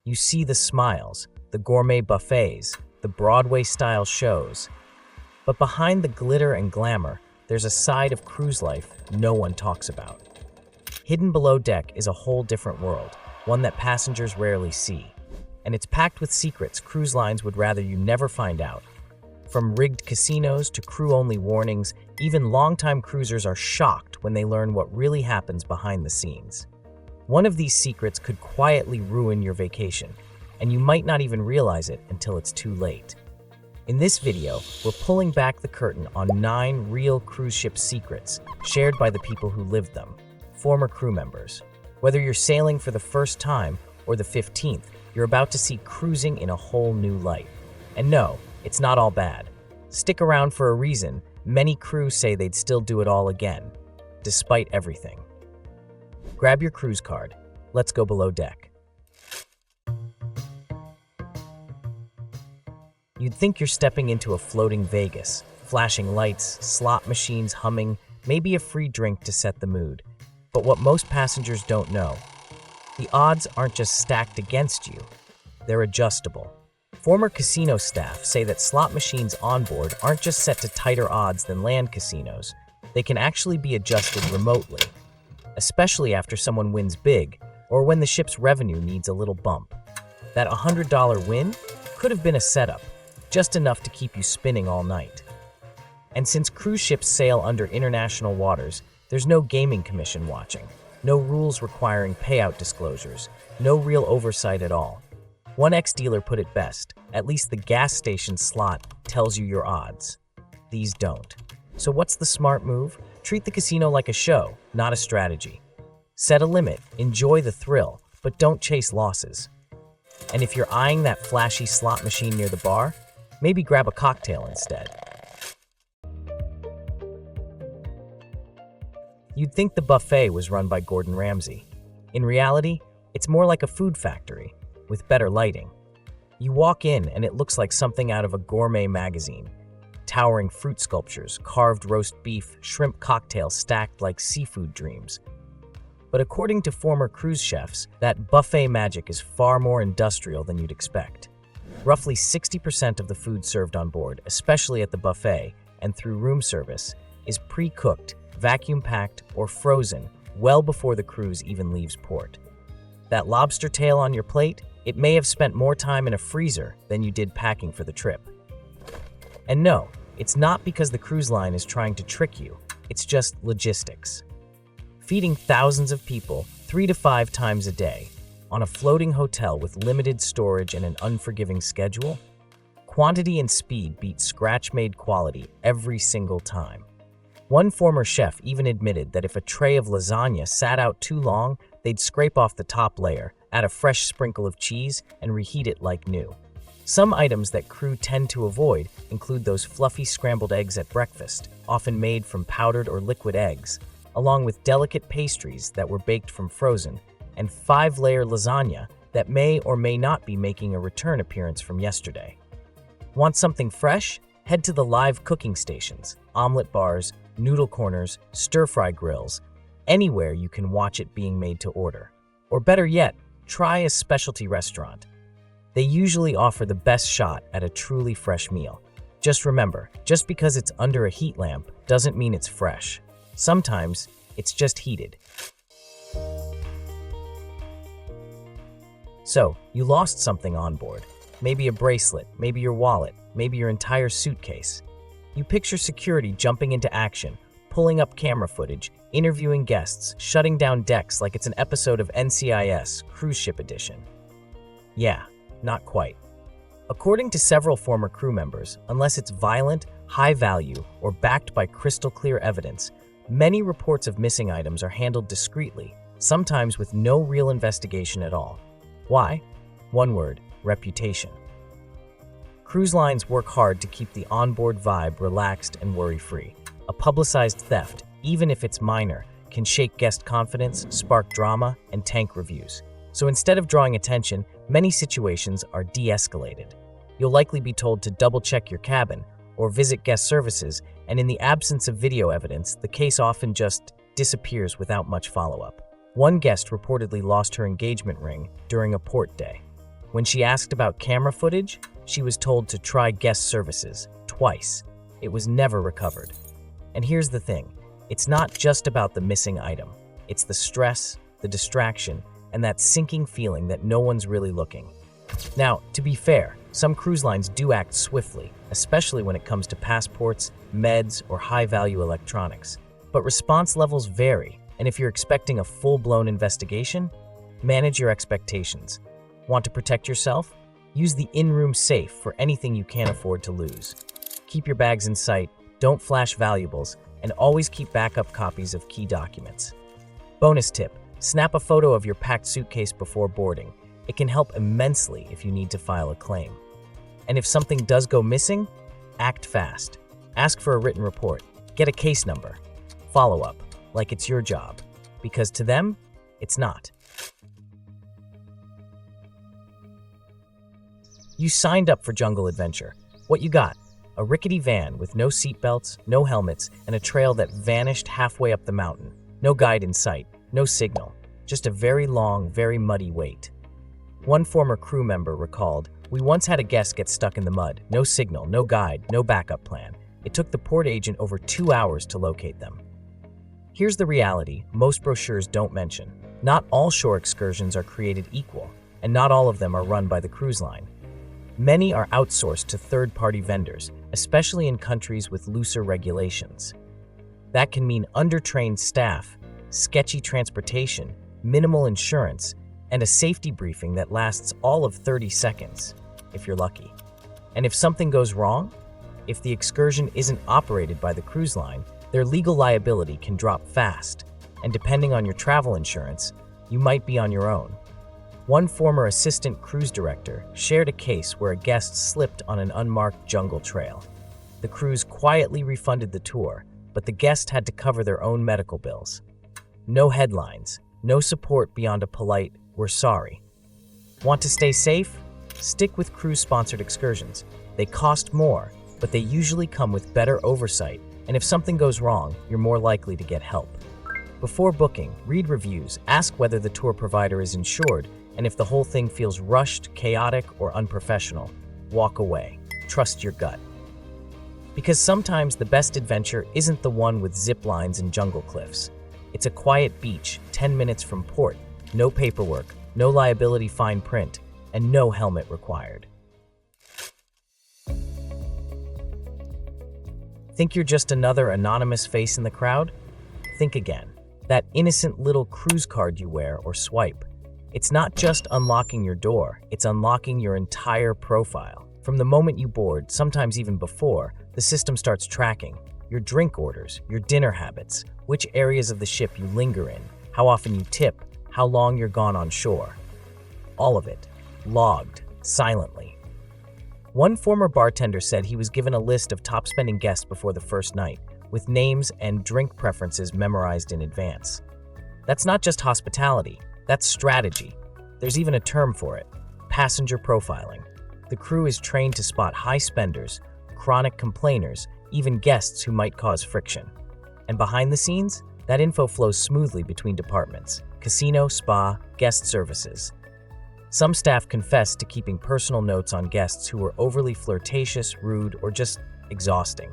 You see the smiles, the gourmet buffets, the Broadway-style shows. But behind the glitter and glamour, there's a side of cruise life no one talks about. Hidden below deck is a whole different world, one that passengers rarely see. And it's packed with secrets cruise lines would rather you never find out. From rigged casinos to crew-only warnings, even longtime cruisers are shocked when they learn what really happens behind the scenes. One of these secrets could quietly ruin your vacation, and you might not even realize it until it's too late. In this video, we're pulling back the curtain on 9 real cruise ship secrets shared by the people who lived them, former crew members. Whether you're sailing for the first time or the 15th, you're about to see cruising in a whole new light. And no, it's not all bad. Stick around for a reason. Many crews say they'd still do it all again, despite everything. Grab your cruise card. Let's go below deck. You'd think you're stepping into a floating Vegas, flashing lights, slot machines humming, maybe a free drink to set the mood. But what most passengers don't know, the odds aren't just stacked against you, they're adjustable. Former casino staff say that slot machines on board aren't just set to tighter odds than land casinos, they can actually be adjusted remotely, especially after someone wins big or when the ship's revenue needs a little bump. That $100 win could have been a setup, just enough to keep you spinning all night. And since cruise ships sail under international waters, there's no gaming commission watching, no rules requiring payout disclosures, no real oversight at all. One ex-dealer put it best, at least the gas station slot tells you your odds. These don't. So what's the smart move? Treat the casino like a show, not a strategy. Set a limit, enjoy the thrill, but don't chase losses. And if you're eyeing that flashy slot machine near the bar, maybe grab a cocktail instead. You'd think the buffet was run by Gordon Ramsay. In reality, it's more like a food factory, with better lighting. You walk in and it looks like something out of a gourmet magazine. Towering fruit sculptures, carved roast beef, shrimp cocktails stacked like seafood dreams. But according to former cruise chefs, that buffet magic is far more industrial than you'd expect. Roughly 60% of the food served on board, especially at the buffet and through room service, is pre-cooked, vacuum-packed, or frozen well before the cruise even leaves port. That lobster tail on your plate, it may have spent more time in a freezer than you did packing for the trip. And no, it's not because the cruise line is trying to trick you, it's just logistics. Feeding thousands of people 3 to 5 times a day, on a floating hotel with limited storage and an unforgiving schedule, quantity and speed beat scratch-made quality every single time. One former chef even admitted that if a tray of lasagna sat out too long, they'd scrape off the top layer, add a fresh sprinkle of cheese, and reheat it like new. Some items that crew tend to avoid include those fluffy scrambled eggs at breakfast, often made from powdered or liquid eggs, along with delicate pastries that were baked from frozen, and 5-layer lasagna that may or may not be making a return appearance from yesterday. Want something fresh? Head to the live cooking stations, omelet bars, noodle corners, stir-fry grills, anywhere you can watch it being made to order. Or better yet, try a specialty restaurant. They usually offer the best shot at a truly fresh meal. Just remember, just because it's under a heat lamp doesn't mean it's fresh. Sometimes it's just heated. So, you lost something on board. Maybe a bracelet, maybe your wallet, maybe your entire suitcase. You picture security jumping into action, pulling up camera footage, interviewing guests, shutting down decks like it's an episode of NCIS, Cruise Ship Edition. Yeah, not quite. According to several former crew members, unless it's violent, high value, or backed by crystal clear evidence, many reports of missing items are handled discreetly, sometimes with no real investigation at all. Why? One word: reputation. Cruise lines work hard to keep the onboard vibe relaxed and worry-free. A publicized theft, even if it's minor, can shake guest confidence, spark drama, and tank reviews. So instead of drawing attention, many situations are de-escalated. You'll likely be told to double-check your cabin or visit guest services, and in the absence of video evidence, the case often just disappears without much follow-up. One guest reportedly lost her engagement ring during a port day. When she asked about camera footage, she was told to try guest services twice. It was never recovered. And here's the thing, it's not just about the missing item. It's the stress, the distraction, and that sinking feeling that no one's really looking. Now, to be fair, some cruise lines do act swiftly, especially when it comes to passports, meds, or high-value electronics. But response levels vary, and if you're expecting a full-blown investigation, manage your expectations. Want to protect yourself? Use the in-room safe for anything you can't afford to lose. Keep your bags in sight, don't flash valuables, and always keep backup copies of key documents. Bonus tip, snap a photo of your packed suitcase before boarding. It can help immensely if you need to file a claim. And if something does go missing, act fast. Ask for a written report. Get a case number. Follow up, like it's your job. Because to them, it's not. You signed up for jungle adventure. What you got? A rickety van with no seatbelts, no helmets, and a trail that vanished halfway up the mountain. No guide in sight, no signal. Just a very long, very muddy wait. One former crew member recalled, "We once had a guest get stuck in the mud. No signal, no guide, no backup plan. It took the port agent over 2 hours to locate them." Here's the reality most brochures don't mention. Not all shore excursions are created equal, and not all of them are run by the cruise line. Many are outsourced to third-party vendors, especially in countries with looser regulations. That can mean undertrained staff, sketchy transportation, minimal insurance, and a safety briefing that lasts all of 30 seconds, if you're lucky. And if something goes wrong, if the excursion isn't operated by the cruise line, their legal liability can drop fast, and depending on your travel insurance, you might be on your own. One former assistant cruise director shared a case where a guest slipped on an unmarked jungle trail. The cruise quietly refunded the tour, but the guest had to cover their own medical bills. No headlines, no support beyond a polite, "We're sorry." Want to stay safe? Stick with cruise-sponsored excursions. They cost more, but they usually come with better oversight, and if something goes wrong, you're more likely to get help. Before booking, read reviews, ask whether the tour provider is insured, and if the whole thing feels rushed, chaotic, or unprofessional, walk away. Trust your gut. Because sometimes the best adventure isn't the one with zip lines and jungle cliffs. It's a quiet beach, 10 minutes from port, no paperwork, no liability fine print, and no helmet required. Think you're just another anonymous face in the crowd? Think again. That innocent little cruise card you wear or swipe. It's not just unlocking your door, it's unlocking your entire profile. From the moment you board, sometimes even before, the system starts tracking your drink orders, your dinner habits, which areas of the ship you linger in, how often you tip, how long you're gone on shore. All of it, logged, silently. One former bartender said he was given a list of top-spending guests before the first night, with names and drink preferences memorized in advance. That's not just hospitality, that's strategy. There's even a term for it, passenger profiling. The crew is trained to spot high spenders, chronic complainers, even guests who might cause friction. And behind the scenes, that info flows smoothly between departments, casino, spa, guest services. Some staff confess to keeping personal notes on guests who were overly flirtatious, rude, or just exhausting.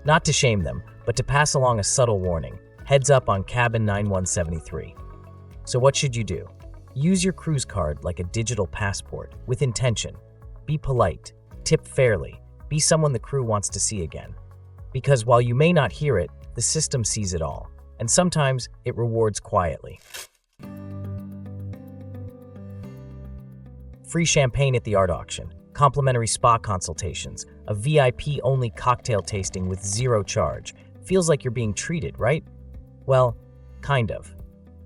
Not to shame them, but to pass along a subtle warning, heads up on cabin 9173. So what should you do? Use your cruise card like a digital passport, with intention. Be polite, tip fairly, be someone the crew wants to see again. Because while you may not hear it, the system sees it all, and sometimes it rewards quietly. Free champagne at the art auction, complimentary spa consultations, a VIP-only cocktail tasting with zero charge. Feels like you're being treated, right? Well, kind of.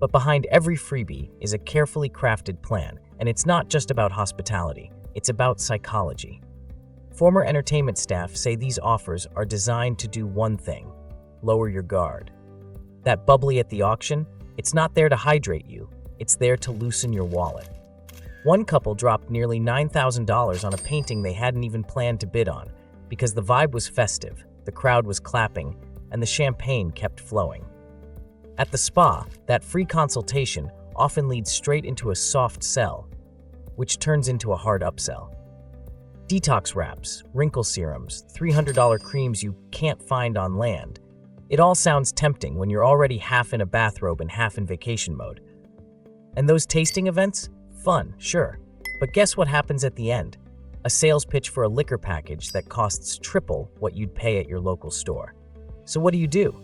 But behind every freebie is a carefully crafted plan, and it's not just about hospitality, it's about psychology. Former entertainment staff say these offers are designed to do one thing: lower your guard. That bubbly at the auction, it's not there to hydrate you, it's there to loosen your wallet. One couple dropped nearly $9,000 on a painting they hadn't even planned to bid on, because the vibe was festive, the crowd was clapping, and the champagne kept flowing. At the spa, that free consultation often leads straight into a soft sell. which turns into a hard upsell. Detox wraps, wrinkle serums, $300 creams you can't find on land. It all sounds tempting when you're already half in a bathrobe and half in vacation mode. And those tasting events? Fun, sure. But guess what happens at the end? A sales pitch for a liquor package that costs triple what you'd pay at your local store. So what do?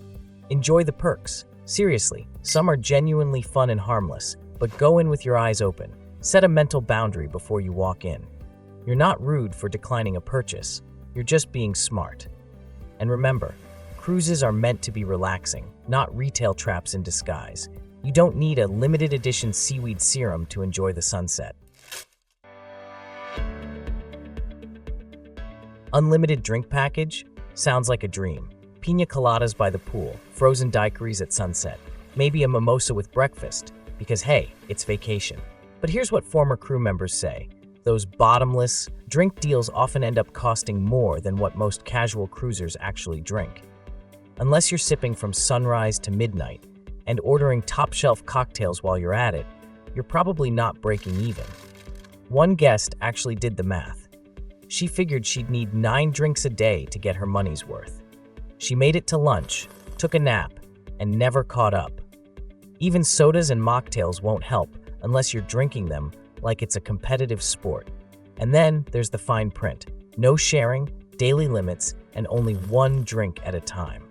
Enjoy the perks. Seriously, some are genuinely fun and harmless, but go in with your eyes open. Set a mental boundary before you walk in. You're not rude for declining a purchase. You're just being smart. And remember, cruises are meant to be relaxing, not retail traps in disguise. You don't need a limited edition seaweed serum to enjoy the sunset. Unlimited drink package? Sounds like a dream. Pina coladas by the pool, frozen daiquiris at sunset, maybe a mimosa with breakfast, because hey, it's vacation. But here's what former crew members say. Those bottomless drink deals often end up costing more than what most casual cruisers actually drink. Unless you're sipping from sunrise to midnight and ordering top-shelf cocktails while you're at it, you're probably not breaking even. One guest actually did the math. She figured she'd need 9 drinks a day to get her money's worth. She made it to lunch, took a nap, and never caught up. Even sodas and mocktails won't help unless you're drinking them like it's a competitive sport. And then there's the fine print. No sharing, daily limits, and only 1 drink at a time.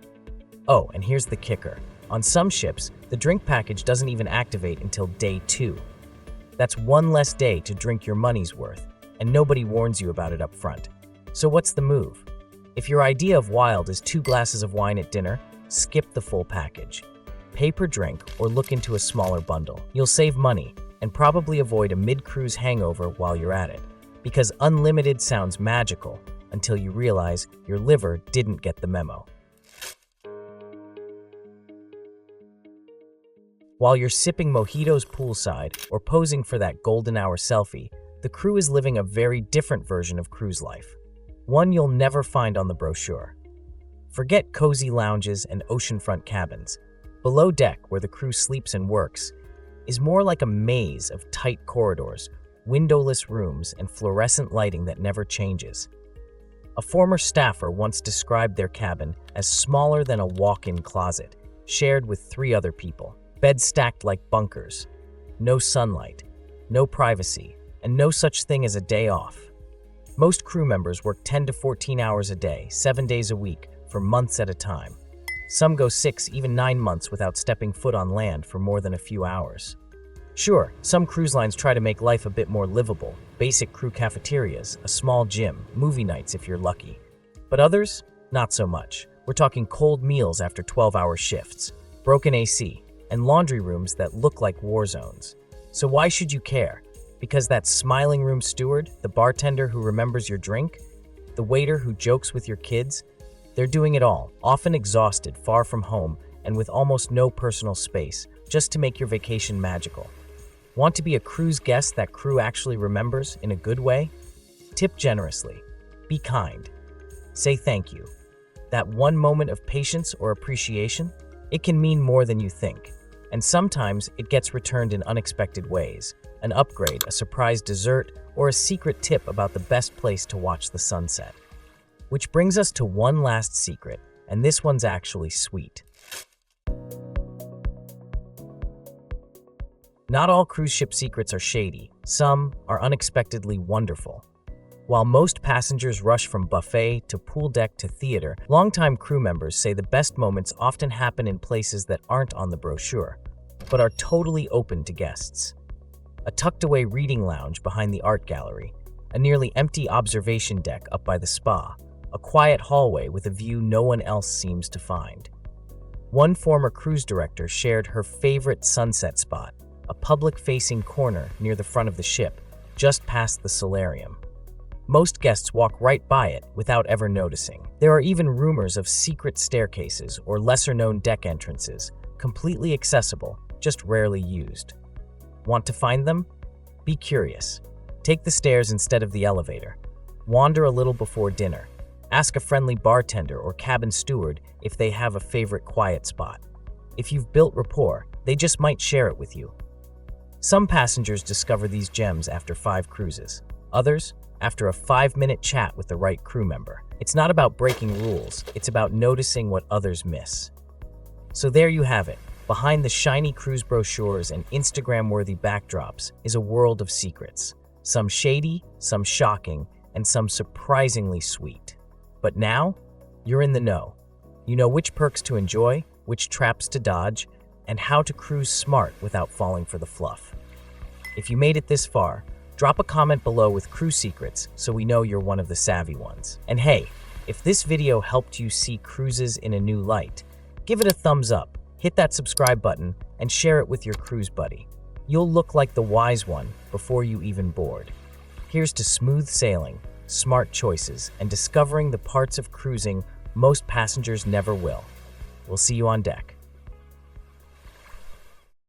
Oh, and here's the kicker. On some ships, the drink package doesn't even activate until day 2. That's 1 less day to drink your money's worth, and nobody warns you about it up front. So what's the move? If your idea of wild is 2 glasses of wine at dinner, skip the full package. Pay per drink or look into a smaller bundle. You'll save money and probably avoid a mid-cruise hangover while you're at it, because unlimited sounds magical until you realize your liver didn't get the memo. While you're sipping mojitos poolside or posing for that golden hour selfie, the crew is living a very different version of cruise life. One you'll never find on the brochure. Forget cozy lounges and oceanfront cabins. Below deck, where the crew sleeps and works, is more like a maze of tight corridors, windowless rooms, and fluorescent lighting that never changes. A former staffer once described their cabin as smaller than a walk-in closet, shared with 3 other people. Beds stacked like bunkers. No sunlight, no privacy, and no such thing as a day off. Most crew members work 10 to 14 hours a day, 7 days a week, for months at a time. Some go 6, even 9 months without stepping foot on land for more than a few hours. Sure, some cruise lines try to make life a bit more livable, basic crew cafeterias, a small gym, movie nights if you're lucky. But others, not so much. We're talking cold meals after 12-hour shifts, broken AC, and laundry rooms that look like war zones. So why should you care? Because that smiling room steward, the bartender who remembers your drink, the waiter who jokes with your kids, they're doing it all, often exhausted, far from home, and with almost no personal space, just to make your vacation magical. Want to be a cruise guest that crew actually remembers in a good way? Tip generously. Be kind. Say thank you. That one moment of patience or appreciation, it can mean more than you think. And sometimes it gets returned in unexpected ways. An upgrade, a surprise dessert, or a secret tip about the best place to watch the sunset. Which brings us to one last secret, and this one's actually sweet. Not all cruise ship secrets are shady. Some are unexpectedly wonderful. While most passengers rush from buffet to pool deck to theater, longtime crew members say the best moments often happen in places that aren't on the brochure, but are totally open to guests. A tucked-away reading lounge behind the art gallery, a nearly empty observation deck up by the spa, a quiet hallway with a view no one else seems to find. One former cruise director shared her favorite sunset spot, a public-facing corner near the front of the ship, just past the solarium. Most guests walk right by it without ever noticing. There are even rumors of secret staircases or lesser-known deck entrances, completely accessible, just rarely used. Want to find them? Be curious. Take the stairs instead of the elevator. Wander a little before dinner. Ask a friendly bartender or cabin steward if they have a favorite quiet spot. If you've built rapport, they just might share it with you. Some passengers discover these gems after 5 cruises. Others, after a 5-minute chat with the right crew member. It's not about breaking rules, it's about noticing what others miss. So there you have it. Behind the shiny cruise brochures and Instagram-worthy backdrops is a world of secrets. Some shady, some shocking, and some surprisingly sweet. But now, you're in the know. You know which perks to enjoy, which traps to dodge, and how to cruise smart without falling for the fluff. If you made it this far, drop a comment below with cruise secrets so we know you're one of the savvy ones. And hey, if this video helped you see cruises in a new light, give it a thumbs up, hit that subscribe button, and share it with your cruise buddy. You'll look like the wise one before you even board. Here's to smooth sailing, smart choices, and discovering the parts of cruising most passengers never will. We'll see you on deck.